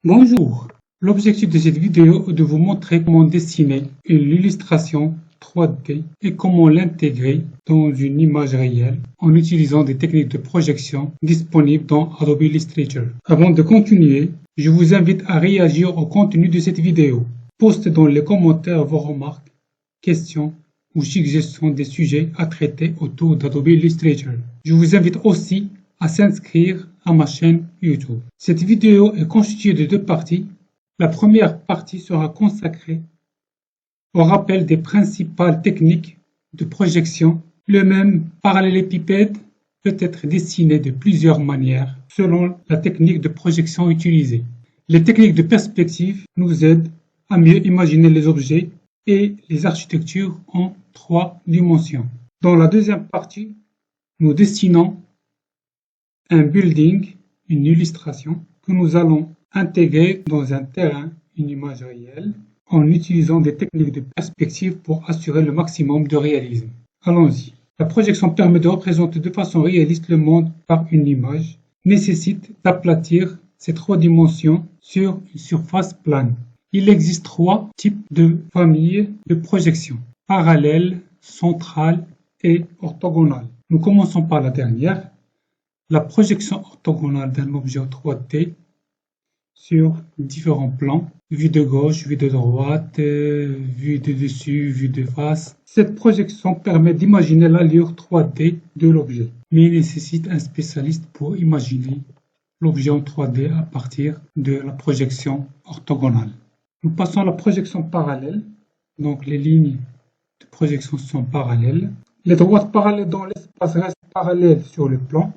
Bonjour, l'objectif de cette vidéo est de vous montrer comment dessiner une illustration 3D et comment l'intégrer dans une image réelle en utilisant des techniques de projection disponibles dans Adobe Illustrator. Avant de continuer, je vous invite à réagir au contenu de cette vidéo. Postez dans les commentaires vos remarques, questions ou suggestions des sujets à traiter autour d'Adobe Illustrator. Je vous invite aussi à s'inscrire à ma chaîne YouTube. Cette vidéo est constituée de deux parties. La première partie sera consacrée au rappel des principales techniques de projection. Le même parallélépipède peut être dessiné de plusieurs manières selon la technique de projection utilisée. Les techniques de perspective nous aident à mieux imaginer les objets et les architectures en 3 dimensions. Dans la deuxième partie, nous dessinons un building, une illustration que nous allons intégrer dans un terrain, une image réelle, en utilisant des techniques de perspective pour assurer le maximum de réalisme. Allons-y. La projection permet de représenter de façon réaliste le monde par une image, nécessite d'aplatir ces 3 dimensions sur une surface plane. Il existe 3 types de familles de projection: parallèle, centrale et orthogonale. Nous commençons par la dernière. La projection orthogonale d'un objet en 3D sur différents plans, vue de gauche, vue de droite, vue de dessus, vue de face. Cette projection permet d'imaginer l'allure 3D de l'objet, mais il nécessite un spécialiste pour imaginer l'objet en 3D à partir de la projection orthogonale. Nous passons à la projection parallèle. Donc les lignes de projection sont parallèles. Les droites parallèles dans l'espace restent parallèles sur le plan.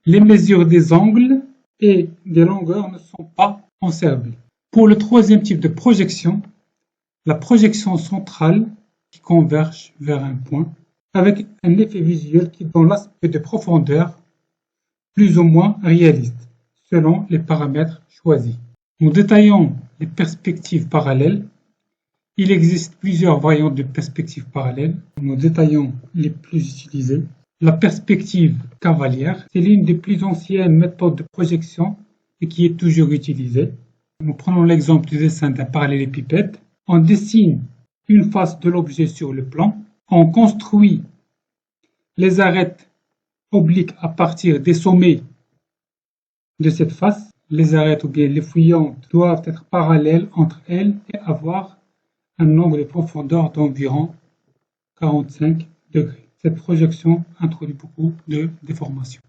Les mesures des angles et des longueurs ne sont pas conservées. Pour le troisième type de projection, la projection centrale qui converge vers un point, avec un effet visuel qui donne l'aspect de profondeur plus ou moins réaliste, selon les paramètres choisis. Nous détaillons les perspectives parallèles. Il existe plusieurs variantes de perspectives parallèles. Nous détaillons les plus utilisées. La perspective cavalière, c'est l'une des plus anciennes méthodes de projection et qui est toujours utilisée. Nous prenons l'exemple du dessin d'un parallélépipède. On dessine une face de l'objet sur le plan. On construit les arêtes obliques à partir des sommets de cette face. Les arêtes ou bien les fouillantes doivent être parallèles entre elles et avoir un angle de profondeur d'environ 45 degrés. Cette projection introduit beaucoup de déformations.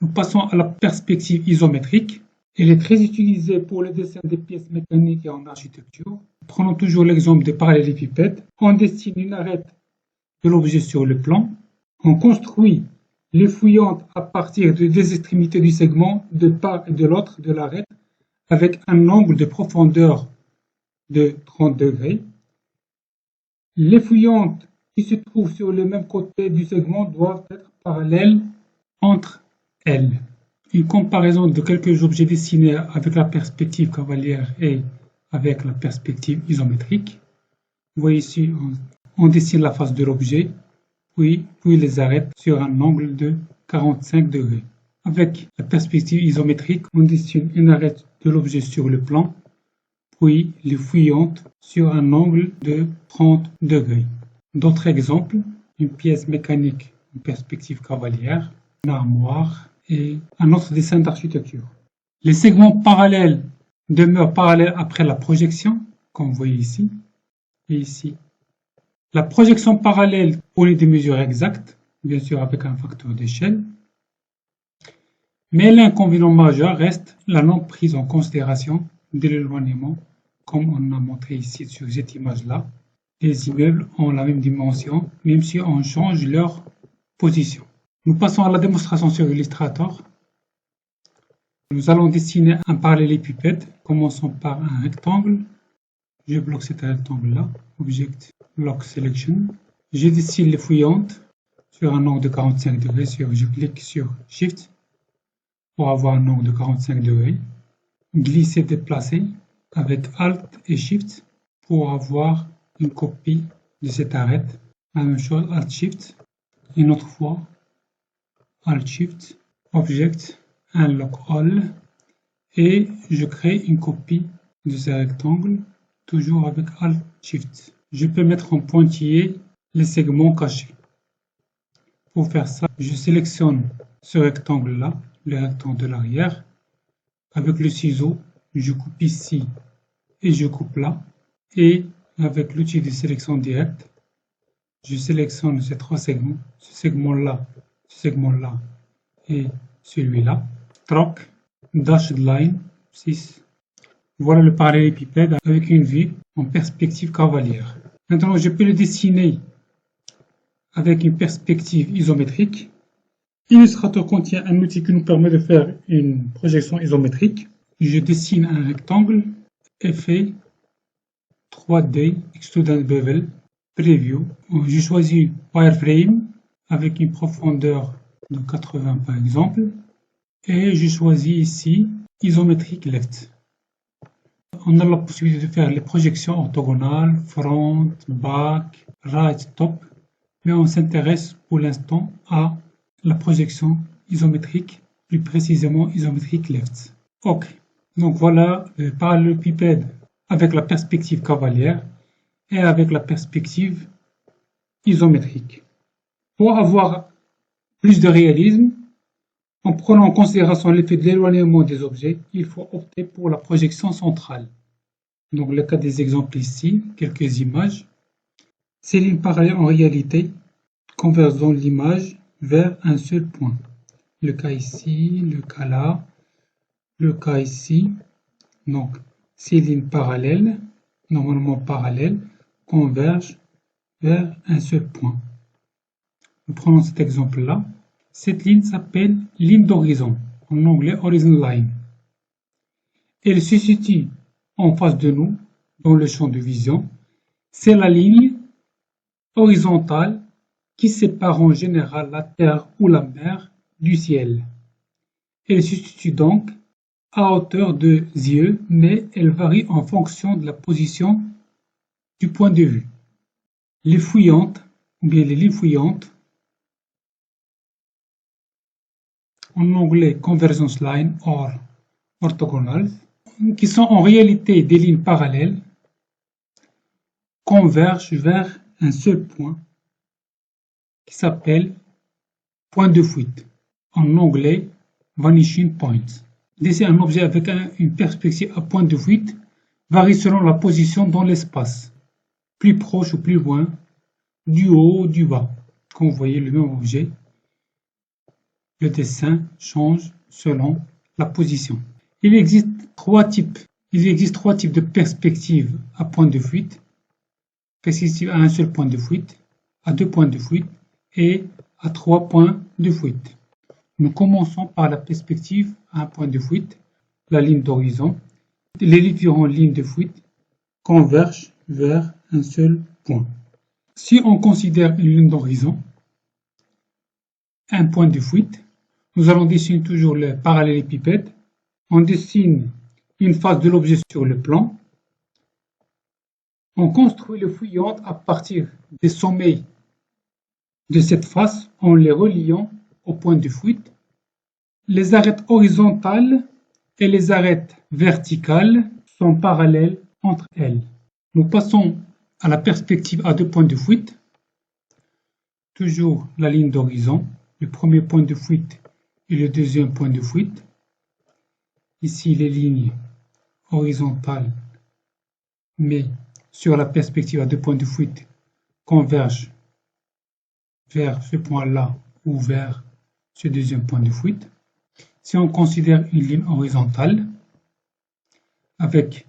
Nous passons à la perspective isométrique. Elle est très utilisée pour le dessin des pièces mécaniques et en architecture. Prenons toujours l'exemple des parallélépipèdes. On dessine une arête de l'objet sur le plan. On construit les fouillantes à partir des extrémités du segment de part et de l'autre de l'arête avec un angle de profondeur de 30 degrés. Les fouillantes qui se trouvent sur le même côté du segment doivent être parallèles entre elles. Une comparaison de quelques objets dessinés avec la perspective cavalière et avec la perspective isométrique. Vous voyez ici, on dessine la face de l'objet, puis les arête sur un angle de 45 degrés. Avec la perspective isométrique, on dessine une arête de l'objet sur le plan, puis les fouillantes sur un angle de 30 degrés. D'autres exemples, une pièce mécanique en perspective cavalière, une armoire et un autre dessin d'architecture. Les segments parallèles demeurent parallèles après la projection, comme vous voyez ici et ici. La projection parallèle fournit des mesures exactes, bien sûr avec un facteur d'échelle, mais l'inconvénient majeur reste la non prise en considération de l'éloignement, comme on a montré ici sur cette image-là. Les immeubles ont la même dimension, même si on change leur position. Nous passons à la démonstration sur Illustrator. Nous allons dessiner un parallélépipède. Commençons par un rectangle. Je bloque cet rectangle-là. Object Block Selection. Je dessine les fouillantes sur un angle de 45 degrés. Je clique sur Shift pour avoir un angle de 45 degrés. Glisser, déplacer avec Alt et Shift pour avoir une copie de cette arête. La même chose, Alt Shift. Une autre fois, Alt Shift, Object, Unlock All et je crée une copie de ce rectangle, toujours avec Alt-Shift. Je peux mettre en pointillé les segments cachés. Pour faire ça, je sélectionne ce rectangle-là, le rectangle de l'arrière. Avec le ciseau, je coupe ici et je coupe là. Et avec l'outil de sélection directe, je sélectionne ces trois segments, ce segment-là et celui-là. Stroke, Dashed Line, 6. Voilà le parallélépipède avec une vue en perspective cavalière. Maintenant, je peux le dessiner avec une perspective isométrique. Illustrator contient un outil qui nous permet de faire une projection isométrique. Je dessine un rectangle, effet, 3D, Extrude Bevel, Preview. Je choisis Wireframe avec une profondeur de 80 par exemple. Et je choisis ici Isometric Left. On a la possibilité de faire les projections orthogonales, front, back, right, top. Mais on s'intéresse pour l'instant à la projection isométrique, plus précisément isométrique left. Ok, donc voilà le parallélépipède avec la perspective cavalière et avec la perspective isométrique. Pour avoir plus de réalisme, en prenant en considération l'effet de l'éloignement des objets, il faut opter pour la projection centrale. Donc le cas des exemples ici, quelques images. Ces lignes parallèles en réalité convergent l'image vers un seul point. Le cas ici, le cas là, le cas ici. Donc ces lignes parallèles, normalement parallèles, convergent vers un seul point. Nous prenons cet exemple-là. Cette ligne s'appelle ligne d'horizon, en anglais horizon line. Elle se situe en face de nous, dans le champ de vision. C'est la ligne horizontale qui sépare en général la terre ou la mer du ciel. Elle se situe donc à hauteur de yeux, mais elle varie en fonction de la position du point de vue. Les fouillantes, ou bien les lignes fouillantes, en anglais convergence line or orthogonal, qui sont en réalité des lignes parallèles, convergent vers un seul point qui s'appelle point de fuite, en anglais vanishing point. Dessiner un objet avec une perspective à point de fuite varie selon la position dans l'espace, plus proche ou plus loin, du haut ou du bas. Quand vous voyez le même objet, le dessin change selon la position. Il existe trois types de perspectives à point de fuite. Perspective à un seul point de fuite, à deux points de fuite et à trois points de fuite. Nous commençons par la perspective à un point de fuite, la ligne d'horizon. Les différentes lignes de fuite convergent vers un seul point. Si on considère une ligne d'horizon, un point de fuite, nous allons dessiner toujours le parallélépipède. On dessine une face de l'objet sur le plan. On construit les fouillantes à partir des sommets de cette face en les reliant au point de fuite. Les arêtes horizontales et les arêtes verticales sont parallèles entre elles. Nous passons à la perspective à deux points de fuite. Toujours la ligne d'horizon, le premier point de fuite et le deuxième point de fuite. Ici les lignes horizontales, mais sur la perspective à deux points de fuite, convergent vers ce point-là ou vers ce deuxième point de fuite. Si on considère une ligne horizontale avec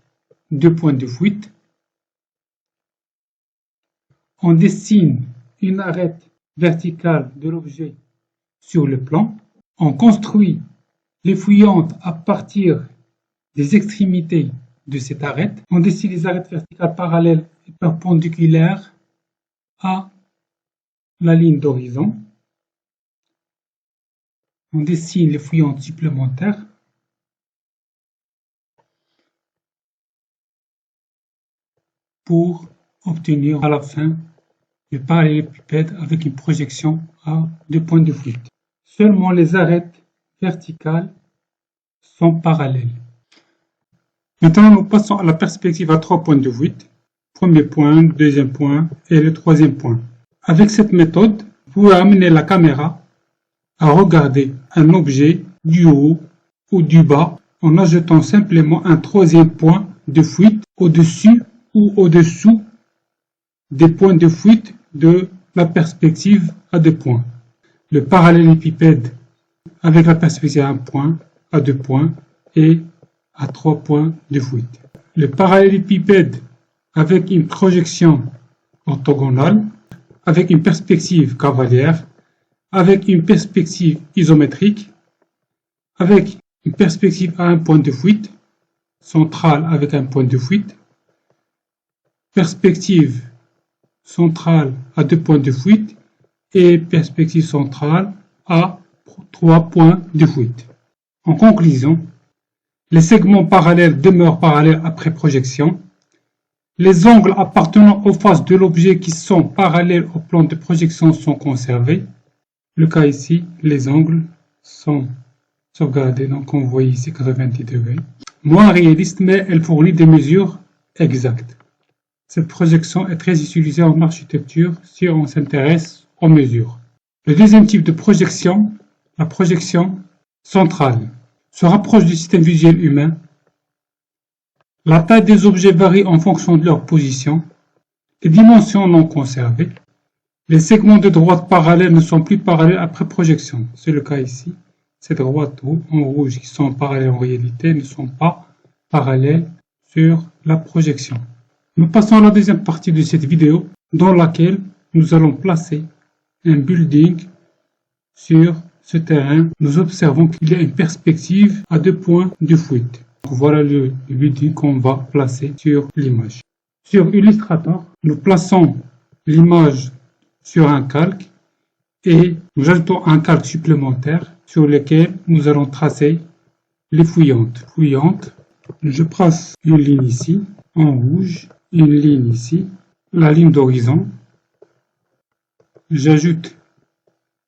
deux points de fuite, on dessine une arête verticale de l'objet sur le plan. On construit les fouillantes à partir des extrémités de cette arête. On dessine les arêtes verticales parallèles et perpendiculaires à la ligne d'horizon. On dessine les fouillantes supplémentaires. Pour obtenir à la fin le parallélépipède avec une projection à deux points de fuite. Seulement les arêtes verticales sont parallèles. Maintenant, nous passons à la perspective à 3 points de fuite. Premier point, deuxième point et le troisième point. Avec cette méthode, vous pouvez amener la caméra à regarder un objet du haut ou du bas en ajoutant simplement un troisième point de fuite au-dessus ou au-dessous des points de fuite de la perspective à 2 points. Le parallélépipède avec la perspective à 1 point, à 2 points et à 3 points de fuite. Le parallélépipède avec une projection orthogonale, avec une perspective cavalière, avec une perspective isométrique, avec une perspective à un point de fuite, centrale avec un point de fuite, perspective centrale à 2 points de fuite et perspective centrale à 3 points de fuite. En conclusion, les segments parallèles demeurent parallèles après projection. Les angles appartenant aux faces de l'objet qui sont parallèles au plan de projection sont conservés. Le cas ici, les angles sont sauvegardés, donc on voit ici 90 degrés. Moins réaliste, mais elle fournit des mesures exactes. Cette projection est très utilisée en architecture si on s'intéresse aux mesures. Le deuxième type de projection, la projection centrale, se rapproche du système visuel humain. La taille des objets varie en fonction de leur position. Les dimensions non conservées. Les segments de droite parallèles ne sont plus parallèles après projection. C'est le cas ici. Ces droites en rouge qui sont parallèles en réalité ne sont pas parallèles sur la projection. Nous passons à la deuxième partie de cette vidéo dans laquelle nous allons placer un building sur ce terrain. Nous observons qu'il y a une perspective à 2 points de fuite. Voilà le building qu'on va placer sur l'image. Sur Illustrator, nous plaçons l'image sur un calque et nous ajoutons un calque supplémentaire sur lequel nous allons tracer les fouillantes. Je trace une ligne ici, en rouge, une ligne ici, la ligne d'horizon. J'ajoute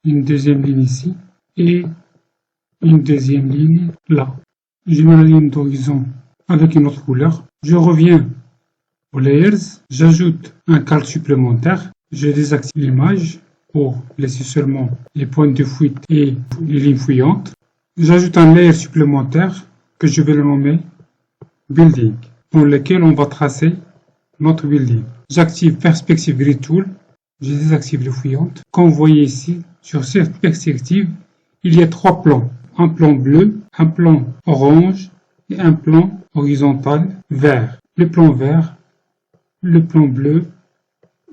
une deuxième ligne ici et une deuxième ligne là. Je mets la ligne d'horizon avec une autre couleur. Je reviens aux layers, j'ajoute un calque supplémentaire. Je désactive l'image pour laisser seulement les points de fuite et les lignes fouillantes. J'ajoute un layer supplémentaire que je vais le nommer Building, dans lequel on va tracer notre building. J'active Perspective Grid Tool. Je désactive les fouillantes. Comme vous voyez ici, sur cette perspective, il y a 3 plans. Un plan bleu, un plan orange et un plan horizontal vert. Le plan vert, le plan bleu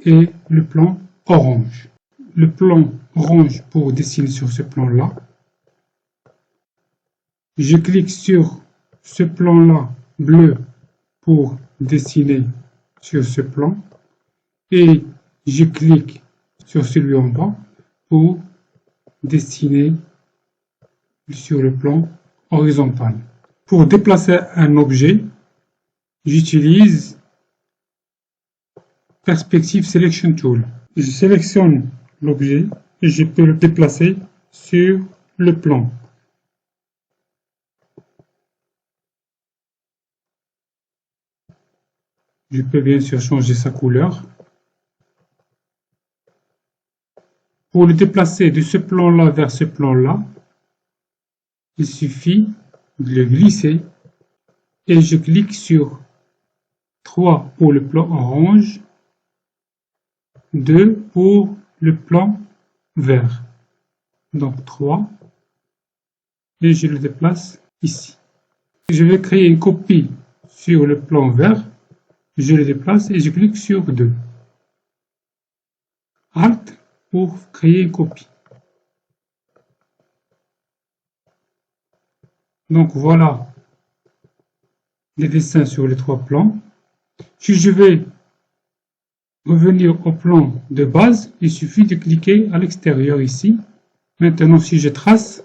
et le plan orange. Le plan orange pour dessiner sur ce plan-là. Je clique sur ce plan-là bleu pour dessiner sur ce plan et je clique sur celui en bas pour dessiner sur le plan horizontal. Pour déplacer un objet, j'utilise Perspective Selection Tool. Je sélectionne l'objet et je peux le déplacer sur le plan. Je peux bien sûr changer sa couleur. Pour le déplacer de ce plan-là vers ce plan-là, il suffit de le glisser et je clique sur 3 pour le plan orange, 2 pour le plan vert. Donc 3 et je le déplace ici. Je vais créer une copie sur le plan vert, je le déplace et je clique sur 2. Alt pour créer une copie. Donc voilà les dessins sur les 3 plans. Si je vais revenir au plan de base, il suffit de cliquer à l'extérieur ici. Maintenant, si je trace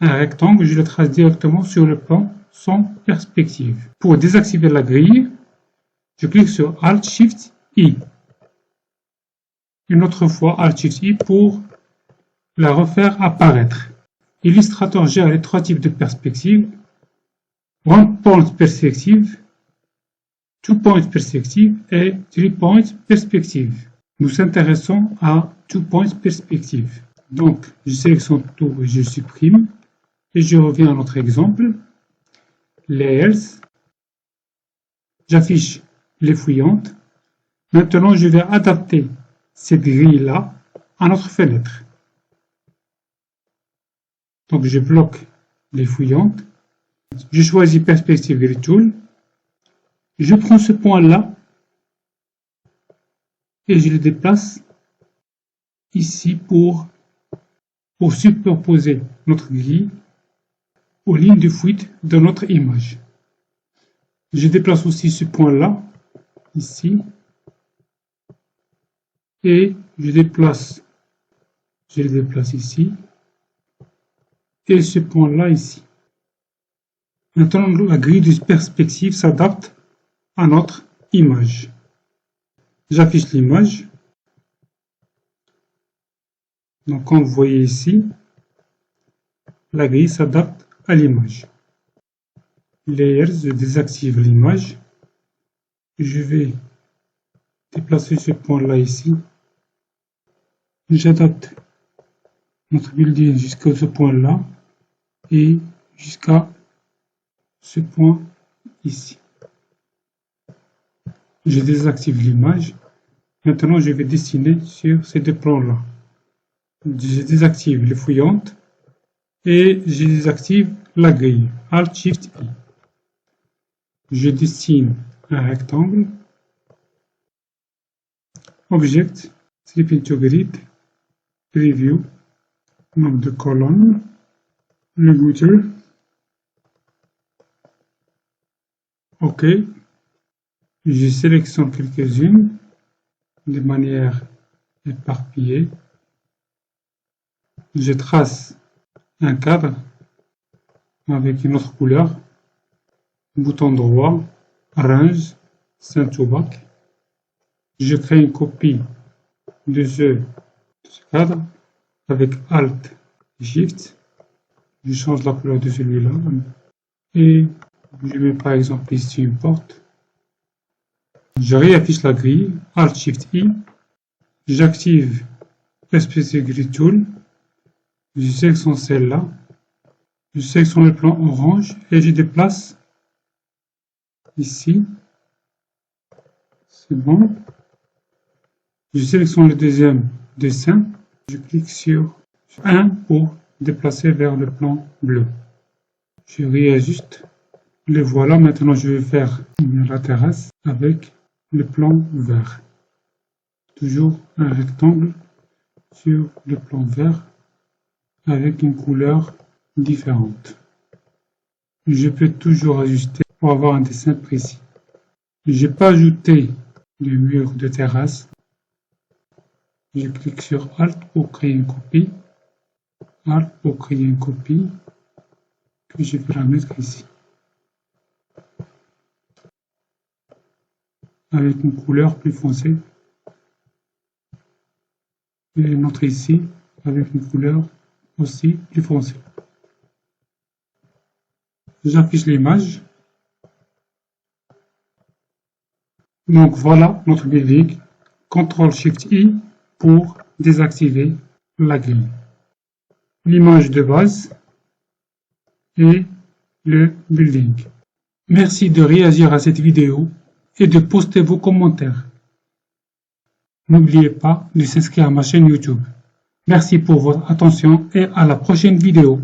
un rectangle, je le trace directement sur le plan sans perspective. Pour désactiver la grille, je clique sur Alt-Shift-I. Une autre fois Alt-Shift-I pour la refaire apparaître. Illustrator gère les 3 types de perspectives. 1 point perspective, 2 point perspective et 3 point perspective. Nous nous intéressons à 2 point perspective. Donc, je sélectionne tout et je supprime. Et je reviens à notre exemple. Layers. J'affiche les fouillantes. Maintenant, je vais adapter cette grille-là à notre fenêtre. Donc, je bloque les fouillantes. Je choisis Perspective Grid Tool. Je prends ce point-là et je le déplace ici pour superposer notre grille aux lignes de fuite de notre image. Je déplace aussi ce point-là ici et je le déplace ici et ce point-là ici. Maintenant, la grille de perspective s'adapte à notre image. J'affiche l'image. Donc, comme vous voyez ici, la grille s'adapte à l'image. Layers, je désactive l'image. Je vais déplacer ce point-là ici. J'adapte notre building jusqu'à ce point-là et jusqu'à ce point ici. Je désactive l'image. Maintenant, je vais dessiner sur ces deux plans-là. Je désactive les fouillantes et je désactive la grille. Alt-Shift-I. Je dessine un rectangle. Object, Slip into Grid, Preview, nombre de colonnes, le Router. OK. Je sélectionne quelques-unes de manière éparpillée. Je trace un cadre avec une autre couleur. Bouton droit, Range, Send to Back. Je crée une copie de ce cadre avec Alt et Shift. Je change la couleur de celui-là et je mets par exemple ici une porte. Je réaffiche la grille, Alt-Shift-I. J'active Perspective Grid Tool. Je sélectionne celle-là. Je sélectionne le plan orange et je déplace ici. C'est bon. Je sélectionne le deuxième dessin. Je clique sur 1 pour déplacer vers le plan bleu. Je réajuste. Le voilà. Maintenant, je vais faire la terrasse avec le plan vert. Toujours un rectangle sur le plan vert avec une couleur différente. Je peux toujours ajuster pour avoir un dessin précis. Je n'ai pas ajouté de mur de terrasse. Je clique sur Alt pour créer une copie. Alt pour créer une copie. Puis je vais la mettre ici. Avec une couleur plus foncée. Et une autre ici avec une couleur aussi plus foncée. J'affiche l'image. Donc voilà notre building. Ctrl-Shift-I pour désactiver la grille. L'image de base et le building. Merci de réagir à cette vidéo et de poster vos commentaires. N'oubliez pas de s'inscrire à ma chaîne YouTube. Merci pour votre attention et à la prochaine vidéo.